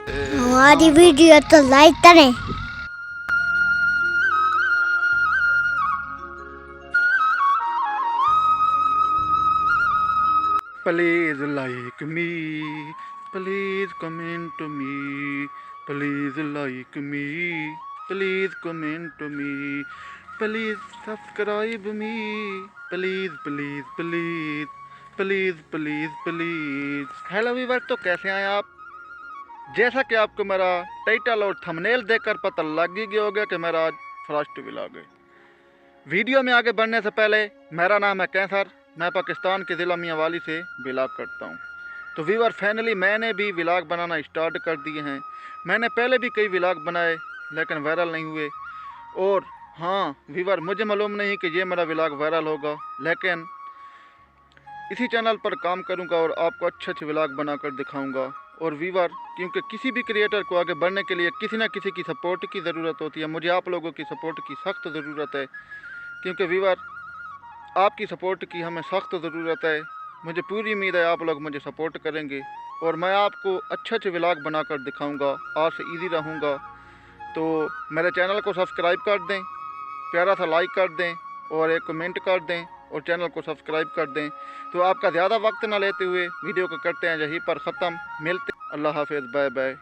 हमारी वीडियो तो लाइक करें। Please like me, please comment to me, please like me, please comment to me, please subscribe me, please please please please please please। Hello viewer, तो कैसे हैं आप? जैसा कि आपको मेरा टाइटल और थंबनेल देखकर पता लग ही गया होगा कि मेरा आज फर्स्ट व्लॉग है। वीडियो में आगे बढ़ने से पहले, मेरा नाम है कैसर, मैं पाकिस्तान के ज़िला मियांवाली से व्लॉग करता हूँ। तो व्यूअर, फाइनली मैंने भी व्लॉग बनाना स्टार्ट कर दिए हैं। मैंने पहले भी कई व्लॉग बनाए लेकिन वायरल नहीं हुए। और हाँ व्यूअर, मुझे मालूम नहीं कि ये मेरा व्लॉग वायरल होगा, लेकिन इसी चैनल पर काम करूँगा और आपको अच्छे व्लॉग बनाकर दिखाऊँगा। और व्यूअर, क्योंकि किसी भी क्रिएटर को आगे बढ़ने के लिए किसी न किसी की सपोर्ट की ज़रूरत होती है। मुझे आप लोगों की सपोर्ट की सख्त ज़रूरत है, क्योंकि व्यूअर, आपकी सपोर्ट की हमें सख्त ज़रूरत है। मुझे पूरी उम्मीद है आप लोग मुझे सपोर्ट करेंगे और मैं आपको अच्छे व्लॉग बनाकर दिखाऊंगा। आज से ईजी रहूँगा। तो मेरे चैनल को सब्सक्राइब कर दें, प्यारा सा लाइक कर दें और एक कमेंट कर दें और चैनल को सब्सक्राइब कर दें। तो आपका ज़्यादा वक्त ना लेते हुए वीडियो को करते हैं यहीं पर ख़त्म। मिलते, अल्लाह हाफिज़, बाय बाय।